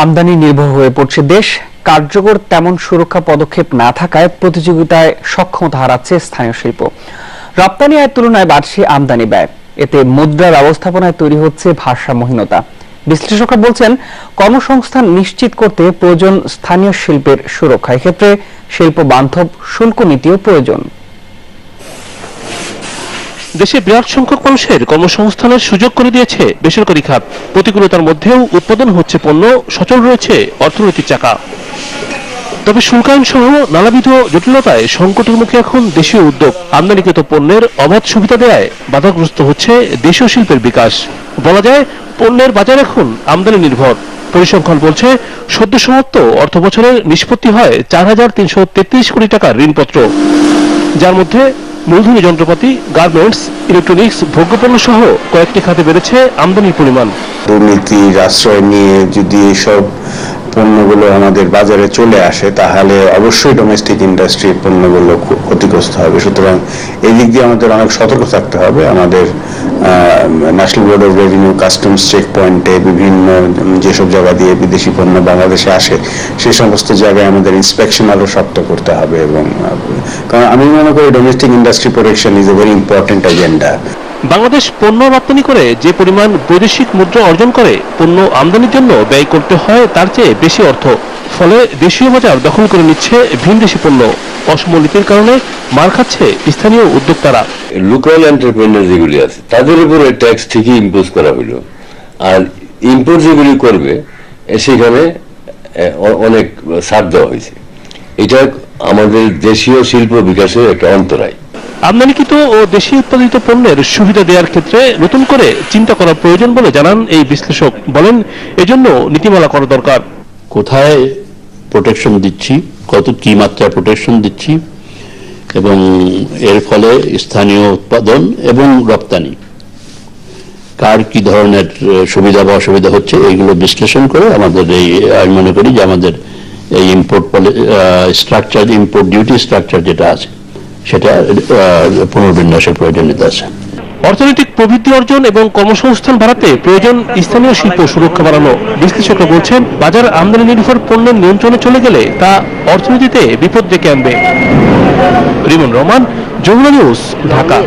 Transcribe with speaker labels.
Speaker 1: আমদানি নির্ভর হয়ে পড়ছে দেশ। কার্যকর তেমন সুরক্ষা পদক্ষেপ না থাকায় প্রতিযোগিতায় সক্ষমতা হারাচ্ছে স্থানীয় শিল্প। রপ্তানি আয়ের তুলনায় বাড়ছে আমদানি ব্যয়। এতে মুদ্রা ব্যবস্থাপনায় তৈরি হচ্ছে ভারসাম্যহীনতা। বিশ্লেষকরা বলছেন, কর্মসংস্থান নিশ্চিত করতে প্রয়োজন স্থানীয় শিল্পের সুরক্ষা। এক্ষেত্রে শিল্প বান্ধব শুল্ক নীতিও প্রয়োজন।
Speaker 2: দেশে বিরাট সংখ্যক মানুষের কর্মসংস্থানের সুযোগ করে দিয়েছে বেসরকারি খাত। প্রতিকূলতার মধ্যেও উৎপাদন হচ্ছে পণ্য, সচল রয়েছে অর্থনৈতিক চাকা। তবে শুল্কায়ন সহ নানাবিধ জটিলতায় সংকটের মুখে এখন দেশীয় উদ্যোগ। আমদানিকৃত পণ্যের অবাধ সুবিধা দেওয়ায় বাধাগ্রস্ত হচ্ছে দেশীয় শিল্পের বিকাশ। বলা যায়, পণ্যের বাজার এখন আমদানি নির্ভর। পরিসংখ্যান বলছে, সদ্য সমাপ্ত অর্থ বছরের নিষ্পত্তি হয় 4,333 কোটি টাকার ঋণপত্র, যার মধ্যে মূলধনী যন্ত্রপাতি, গার্মেন্টস, ইলেকট্রনিক্স, ভোগ্যপণ্য সহ কয়েকটি খাতে বেড়েছে আমদানির পরিমাণ।
Speaker 3: দুর্নীতির আশ্রয় নিয়ে যদি এসব পণ্যগুলো আমাদের বাজারে চলে আসে, তাহলে অবশ্যই ডোমেস্টিক ইন্ডাস্ট্রির পণ্যগুলো ক্ষতিগ্রস্ত হবে। সুতরাং এই দিক দিয়ে আমাদের অনেক সতর্ক থাকতে হবে। আমাদের national board of revenue customs check পয়েন্টে বিভিন্ন যেসব জায়গা দিয়ে বিদেশি পণ্য বাংলাদেশে আসে, সেই সমস্ত জায়গায় আমাদের ইন্সপেকশন আরো শক্ত করতে হবে। এবং কারণ আমি মনে করি domestic industry protection is a very important agenda.
Speaker 2: Bangladesh পণ্য রপ্তানি করে যে পরিমাণ বৈদেশিক মুদ্রা অর্জন করে, পণ্য আমদানির জন্য ব্যয় করতে হয় তার চেয়ে বেশি অর্থ। ফলে দেশীয় বাজার দখল করে নিচ্ছে ভিনদেশি পণ্য। অসম নীতির কারণে মার খাচ্ছে স্থানীয় উদ্যোক্তারা।
Speaker 4: লোকাল এন্টারপ্রেনার যেগুলি আছে তাদের উপরে ট্যাক্স ঠিকই ইম্পোজ করা হলো, আর ইম্পোর্ট যেগুলি করবে সেখানে অনেক ছাড় দেওয়া হয়েছে। এটা আমাদের দেশীয় শিল্প বিকাশের একটা অন্তরায়।
Speaker 2: আমদানিকৃত ও দেশি উৎপাদিত পণ্যের সুবিধা দেওয়ার ক্ষেত্রে নতুন করে চিন্তা করা প্রয়োজন বলে জানান এই বিশ্লেষক। বলেন, এজন্য নীতিমালা করা দরকার।
Speaker 5: কোথায় প্রোটেকশন দিচ্ছি, কি মাত্রায় প্রোটেকশন দিচ্ছি, এবং এর ফলে স্থানীয় উৎপাদন এবং রপ্তানি কার কি ধরনের সুবিধা বা অসুবিধা হচ্ছে, এইগুলো বিশ্লেষণ করে আমাদের আমি মনে করি যে আমাদের এই import structure, import duty structure যেটা আছে, সেটা পুনর্বিন্যাসের প্রয়োজনীয়তা আছে।
Speaker 2: অর্থনৈতিক প্রবৃদ্ধি অর্জন এবং কর্মসংস্থান বাড়াতে প্রয়োজন স্থানীয় শিল্প সুরক্ষা বাড়ানো। বিশ্লেষকরা বলছেন, বাজার আমদানি নির্ভর পণ্যের নিয়ন্ত্রণে চলে গেলে তা অর্থনীতিতে বিপদ ডেকে আনবে। রিমন রহমান, যমুনা নিউজ, ঢাকা।